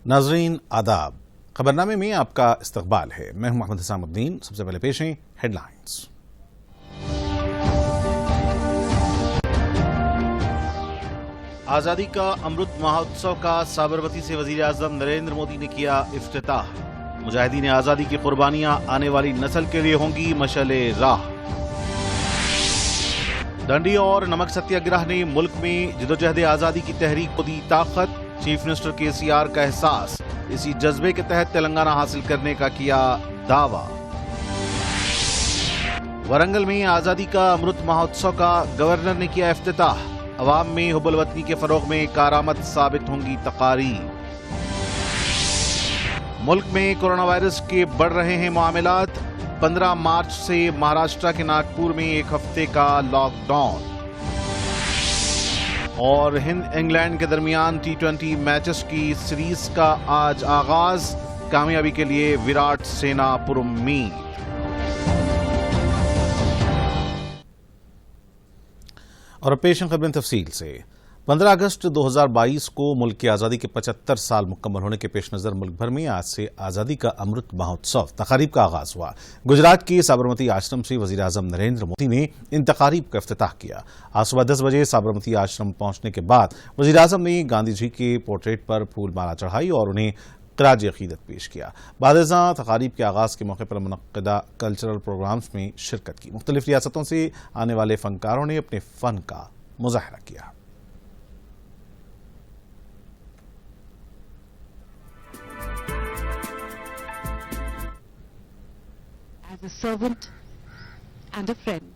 नाज़रीन आदाब, खबरनामे में आपका इस्तकबाल है। मैं हूं मोहम्मद हसन उद्दीन। सबसे पहले पेश हैं हेडलाइंस। आज़ादी का अमृत महोत्सव का साबरमती से वज़ीर आज़म नरेंद्र मोदी ने किया इफ्तिताह। मुजाहिदीन आज़ादी की कुर्बानियां आने वाली नस्ल के लिए होंगी मशअले राह। दंडी और नमक सत्याग्रह ने मुल्क में जदोजहद आज़ादी की तहरीक को दी ताकत। चीफ मिनिस्टर KCR का एहसास, इसी जज्बे के तहत तेलंगाना हासिल करने का किया दावा। वरंगल में आज़ादी का अमृत महोत्सव का गवर्नर ने किया इफ्तिताह। अवाम में हुब्बुल वतनी के फरोग में कारआमद साबित होंगी तकारीर। मुल्क में कोरोना वायरस के बढ़ रहे हैं मामलात। 15 मार्च से महाराष्ट्र के नागपुर में एक हफ्ते का लॉकडाउन। और हिंद इंग्लैंड के दरमियान T20 मैचेस की सीरीज का आज आगाज। कामयाबी के लिए विराट सेना पुरुम्मीद। और पेश हैं खबरें तफसील से। 15 अगस्त 2022 को मुल्क की आज़ादी के 75 साल मुकम्मल होने के पेश नज़र मुल्क भर में आज से आज़ादी का अमृत महोत्सव तकारीब का आगाज हुआ। गुजरात के साबरमती आश्रम से वज़ीर आज़म नरेंद्र मोदी ने इन तकारीब का इफ्तिताह किया। आज सुबह 10 बजे साबरमती आश्रम पहुंचने के बाद वज़ीर आज़म ने गांधी जी के पोर्ट्रेट पर फूल माला चढ़ाई और उन्हें खराज अकीदत पेश किया। बाद तकारीब के आगाज के मौके पर मुनक्किदा कल्चरल प्रोग्राम्स में शिरकत की। मुख्तलिफ रियासतों से आने वाले फनकारों ने अपने फन का मुजाहरा किया। As a servant and a friend.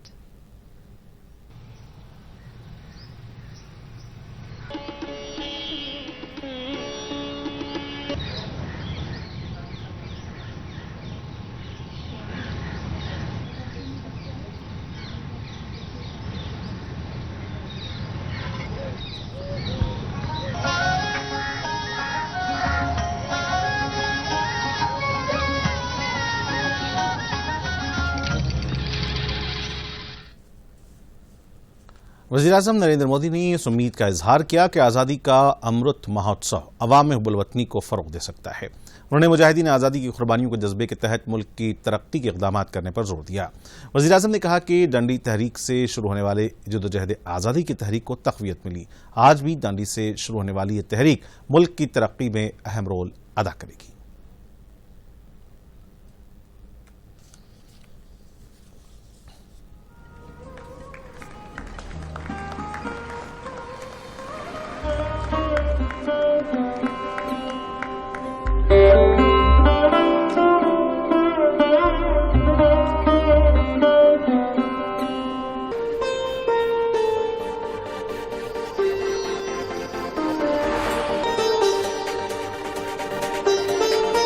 वज़ीर आज़म नरेंद्र मोदी ने इस उम्मीद का इजहार किया कि आज़ादी का अमृत महोत्सव अवाम में हुब्बुल वतनी को फ़रोग़ दे सकता है। उन्होंने मुजाहिदीन आज़ादी की कुर्बानियों के जज्बे के तहत मुल्क की तरक्की के इक़दामात करने पर जोर दिया। वज़ीर आज़म ने कहा कि डंडी तहरीक से शुरू होने वाले जदोजहद आज़ादी की तहरीक को तक़वियत मिली। आज भी डंडी से शुरू होने वाली ये तहरीक मुल्क की तरक्की में अहम रोल अदा करेगी।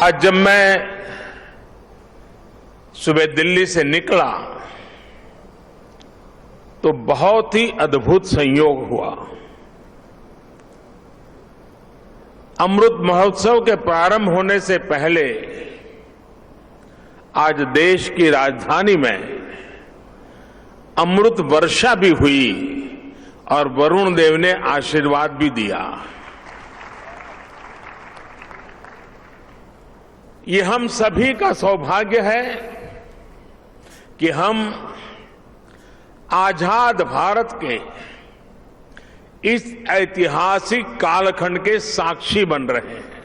आज जब मैं सुबह दिल्ली से निकला तो बहुत ही अद्भुत संयोग हुआ। अमृत महोत्सव के प्रारंभ होने से पहले आज देश की राजधानी में अमृत वर्षा भी हुई और वरुण देव ने आशीर्वाद भी दिया। ये हम सभी का सौभाग्य है कि हम आजाद भारत के इस ऐतिहासिक कालखंड के साक्षी बन रहे हैं।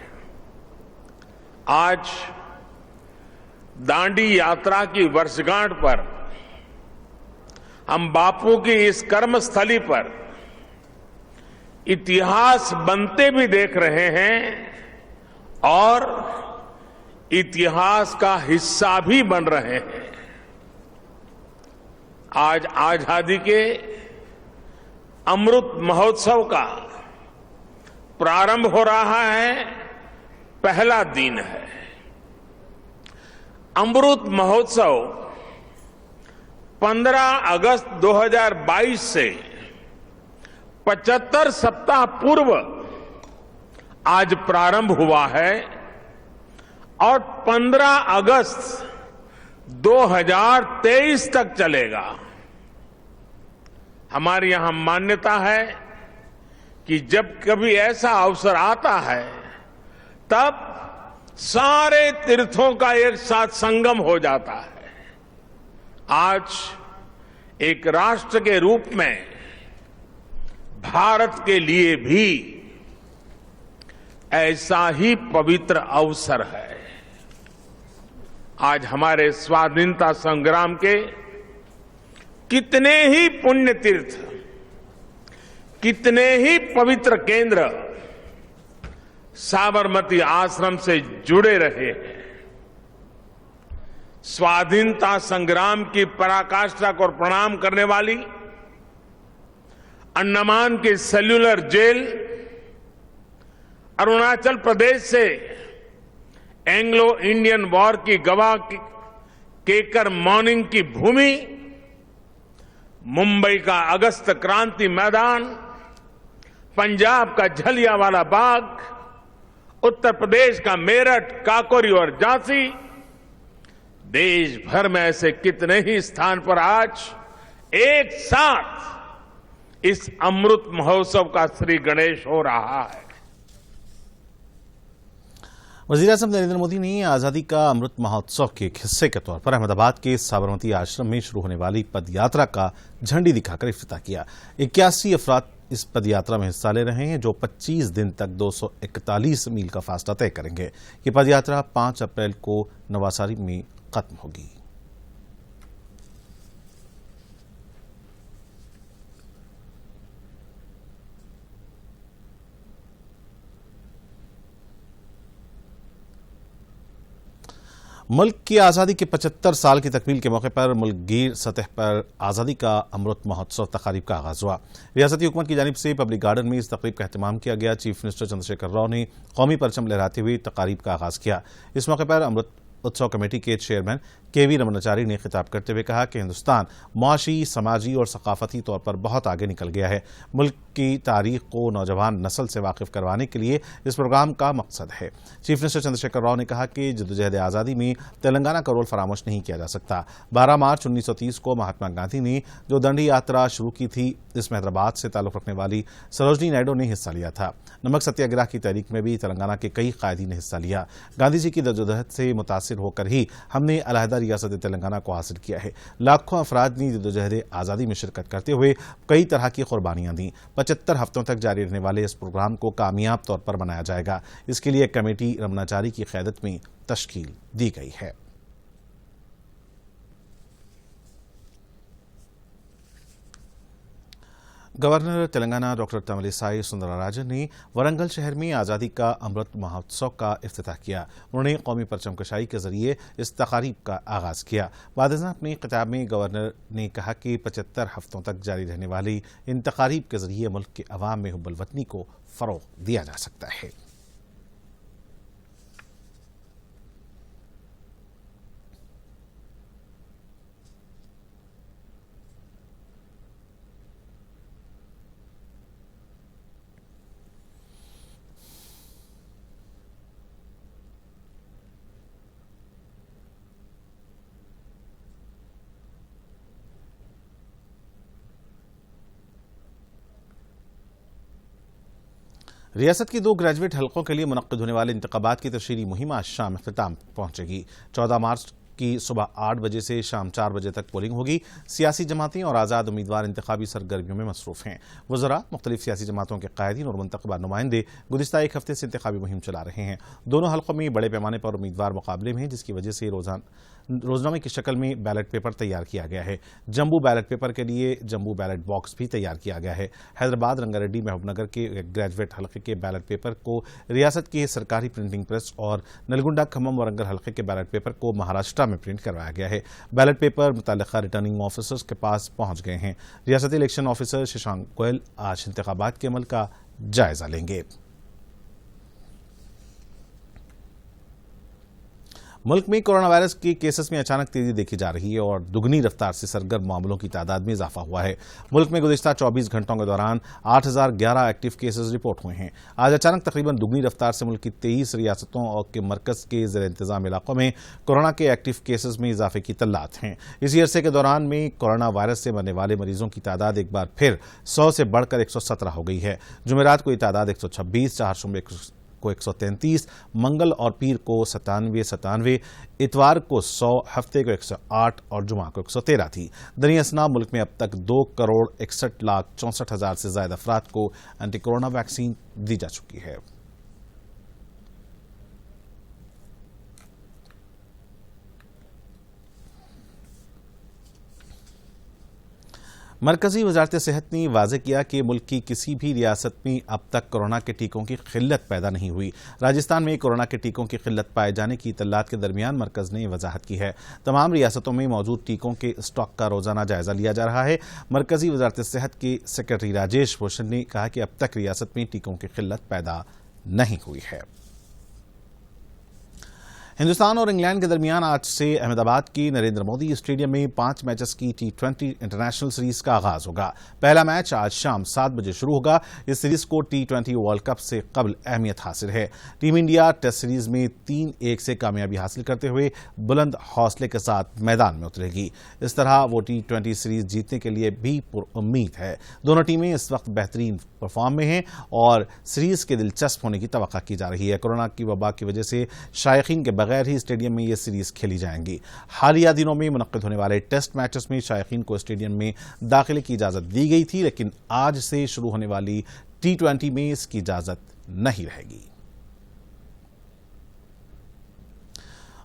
आज दांडी यात्रा की वर्षगांठ पर हम बापू की इस कर्मस्थली पर इतिहास बनते भी देख रहे हैं और इतिहास का हिस्सा भी बन रहे हैं। आज आजादी के अमृत महोत्सव का प्रारंभ हो रहा है, पहला दिन है। अमृत महोत्सव 15 अगस्त 2022 से 75 सप्ताह पूर्व आज प्रारंभ हुआ है और 15 अगस्त 2023 तक चलेगा। हमारे यहां मान्यता है कि जब कभी ऐसा अवसर आता है तब सारे तीर्थों का एक साथ संगम हो जाता है। आज एक राष्ट्र के रूप में भारत के लिए भी ऐसा ही पवित्र अवसर है। आज हमारे स्वाधीनता संग्राम के कितने ही पुण्य तीर्थ, कितने ही पवित्र केंद्र साबरमती आश्रम से जुड़े रहे हैं। स्वाधीनता संग्राम की पराकाष्ठा को प्रणाम करने वाली अंडमान की सेल्यूलर जेल, अरुणाचल प्रदेश से एंग्लो इंडियन वॉर की गवाह केकर मॉर्निंग की भूमि, मुंबई का अगस्त क्रांति मैदान, पंजाब का जलियांवाला बाग, उत्तर प्रदेश का मेरठ, काकोरी और झांसी, देश भर में ऐसे कितने ही स्थान पर आज एक साथ इस अमृत महोत्सव का श्री गणेश हो रहा है। वज़ीर-ए-आज़म नरेंद्र मोदी ने आज़ादी का अमृत महोत्सव के एक हिस्से के तौर पर अहमदाबाद के साबरमती आश्रम में शुरू होने वाली पद यात्रा का झंडी दिखाकर इफ्तिताह किया। 81 अफराद इस पद यात्रा में हिस्सा ले रहे हैं, जो 25 दिन तक 241 मील का फासला तय करेंगे। ये पद यात्रा 5 अप्रैल को नवासारी में खत्म होगी। मुल्क की आज़ादी के 75 साल की तकमील के मौके पर मुल्कगीर सतह पर आज़ादी का अमृत महोत्सव तकारीब का आगाज हुआ। रियासती हुकूमत की जानिब से पब्लिक गार्डन में इस तकरीब का एहतमाम किया गया। चीफ मिनिस्टर चंद्रशेखर राव ने कौमी परचम लहराते हुए तकारीब का आगाज किया। इस मौके पर अमृत उत्सव कमेटी के चेयरमैन केवी रमनाचारी ने खिताब करते हुए कहा कि हिंदुस्तान मुआशी, समाजी और सकाफती तौर पर बहुत आगे निकल गया है। मुल्क की तारीख को नौजवान नस्ल से वाकिफ करवाने के लिए इस प्रोग्राम का मकसद है। चीफ मिनिस्टर चंद्रशेखर राव ने कहा कि जद्दोजहद आज़ादी में तेलंगाना का रोल फरामोश नहीं किया जा सकता। 12 मार्च 1930 को महात्मा गांधी ने जो दंडी यात्रा शुरू की थी, इसमें हैदराबाद से ताल्लुक रखने वाली सरोजनी नायडू ने हिस्सा लिया था। नमक सत्याग्रह की तहरीक में भी तेलंगाना के कई कायदी ने हिस्सा लिया। गांधी जी की जद्दोजहद से मुतासिर होकर ही हमने अलहदा रियासत तेलंगाना को हासिल किया है। लाखों अफराद ने जद्दोजहद आज़ादी में शिरकत करते हुए कई तरह की कुर्बानियां दी। 75 हफ्तों तक जारी रहने वाले इस प्रोग्राम को कामयाब तौर पर बनाया जाएगा। इसके लिए कमेटी रमनाचारी की क़यादत में तश्कील दी गई है। गवर्नर तेलंगाना डॉक्टर तमिलिसाई सुंदरराजन ने वरंगल शहर में आज़ादी का अमृत महोत्सव का इफ्तिताह किया। उन्होंने कौमी परचम कशाई के जरिए इस तकारीब का आगाज किया। बाद अपने खिताब में गवर्नर ने कहा कि 75 हफ्तों तक जारी रहने वाली इन तकारीब के जरिए मुल्क के अवाम में हुब्बुल वतनी को फरोग दिया जा सकता है। रियासत की 2 ग्रेजुएट हलकों के लिए मुनक्किद होने वाले इंतखाबात की तशरीरी मुहिम आज शाम इख्तिताम पहुंचेगी। 14 मार्च की सुबह 8 बजे से शाम 4 बजे तक पोलिंग होगी। सियासी जमातें और आज़ाद उम्मीदवार इंतखाबी सरगर्मियों में मसरूफ हैं। वज़रा, मुख्तलिफ सियासी जमातों के कायदीन और मुंतखबा नुमाइंदे गुज़िश्ता एक हफ्ते से इंतखाबी मुहिम चला रहे हैं। दोनों हलकों में बड़े पैमाने पर उम्मीदवार मुकाबले में हैं, जिसकी वजह से रोजनामे की शक्ल में बैलेट पेपर तैयार किया गया है। जम्बू बैलेट पेपर के लिए जम्बू बैलेट बॉक्स भी तैयार किया गया है। हैदराबाद, रंगारेड्डी, महबूबनगर के ग्रेजुएट हलके के बैलेट पेपर को रियासत के सरकारी प्रिंटिंग प्रेस और नलगुंडा, खम्मम, वरंगल हलके के बैलेट पेपर को महाराष्ट्र में प्रिंट करवाया गया है। बैलेट पेपर मुतल्लिका रिटर्निंग ऑफिसर्स के पास पहुंच गए हैं। रियासती इलेक्शन ऑफिसर शशांक गोयल आज इंतखाबात के अमल का जायजा लेंगे। मुल्क में कोरोना वायरस के केसेस में अचानक तेजी देखी जा रही है और दुगनी रफ्तार से सरगर्म मामलों की तादाद में इजाफा हुआ है। मुल्क में गुज़िश्ता 24 घंटों के दौरान 8011 एक्टिव केसेस रिपोर्ट हुए हैं। आज अचानक तकरीबन दुगनी रफ्तार से मुल्क की 23 रियासतों और के मरकज के ज़ेर इंतज़ाम इलाकों में कोरोना के एक्टिव केसेस में इजाफे की तल्लात हैं। इसी अरसे के दौरान में कोरोना वायरस से मरने वाले मरीजों की तादाद एक बार फिर 100 से बढ़कर 117 हो गई है। जुमेरात को ये तादाद 126, کو 133, منگل اور پیر کو 97, اتوار کو 100, ہفتے کو 108 اور جمعہ کو 113 تھی. دریں اثنا ملک میں اب تک 2,61,64,000 سے زائد افراد کو اینٹی کورونا ویکسین دی جا چکی ہے. مرکزی وزارت صحت نے واضح کیا کہ ملک کی کسی بھی ریاست میں اب تک کورونا کے ٹیکوں کی قلت پیدا نہیں ہوئی. راجستھان میں کورونا کے ٹیکوں کی قلت پائے جانے کی اطلاعات کے درمیان مرکز نے وضاحت کی ہے. تمام ریاستوں میں موجود ٹیکوں کے اسٹاک کا روزانہ جائزہ لیا جا رہا ہے. مرکزی وزارت صحت کے سیکرٹری راجیش بھوشن نے کہا کہ اب تک ریاست میں ٹیکوں کی قلت پیدا نہیں ہوئی ہے. ہندوستان اور انگلینڈ کے درمیان آج سے احمد آباد کی نریندر مودی اسٹیڈیم میں 5 میچز کی T20 انٹرنیشنل سیریز کا آغاز ہوگا. پہلا میچ آج شام 7 بجے شروع ہوگا. اس سیریز کو T20 ورلڈ کپ سے قبل اہمیت حاصل ہے. ٹیم انڈیا ٹیسٹ سیریز میں 3-1 سے کامیابی حاصل کرتے ہوئے بلند حوصلے کے ساتھ میدان میں اترے گی. اس طرح وہ T20 سیریز جیتنے کے لیے بھی پر امید ہے. دونوں ٹیمیں اس وقت بہترین پرفارم میں ہیں اور سیریز کے دلچسپ ہونے کی توقع کی جا رہی ہے. کورونا کی وبا کی وجہ سے شائقین کے بغیر ہی اسٹیڈیم میں یہ سیریز کھیلی جائیں گی. حالیہ دنوں میں منعقد ہونے والے ٹیسٹ میچز میں شائقین کو اسٹیڈیم میں داخلے کی اجازت دی گئی تھی، لیکن آج سے شروع ہونے والی T20 میں اس کی اجازت نہیں رہے گی.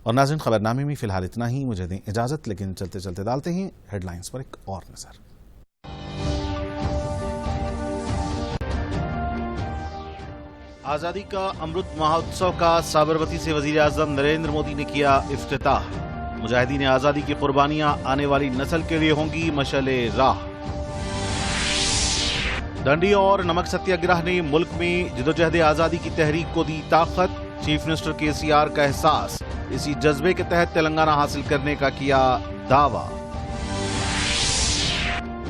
اور ناظرین، خبرنامے میں فی الحال اتنا ہی. مجھے دیں اجازت، لیکن چلتے چلتے ڈالتے ہیں ہیڈ لائنز پر ایک اور نظر. آزادی کا امرت مہوتسو کا سابرمتی سے وزیر اعظم نریندر مودی نے کیا افتتاح. مجاہدین آزادی کی قربانیاں آنے والی نسل کے لیے ہوں گی مشعل راہ. ڈنڈی اور نمک ستیہ گرہ نے ملک میں جدوجہد آزادی کی تحریک کو دی طاقت. چیف منسٹر KCR کا احساس، اسی جذبے کے تحت تلنگانہ حاصل کرنے کا کیا دعویٰ.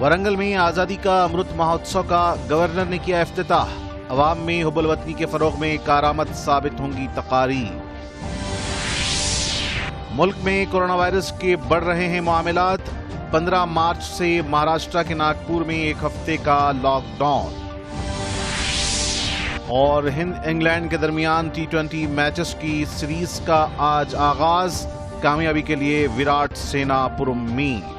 ورنگل میں آزادی کا امرت مہوتسو کا گورنر نے کیا افتتاح. عوام میں حب الوطنی کے فروغ میں کارآمد ثابت ہوں گی تقاریر. ملک میں کورونا وائرس کے بڑھ رہے ہیں معاملات. 15 مارچ سے مہاراشٹر کے ناگپور میں 1 ہفتے کا لاک ڈاؤن. اور ہند انگلینڈ کے درمیان T20 میچز کی سیریز کا آج آغاز. کامیابی کے لیے وراٹ سینا پر امید.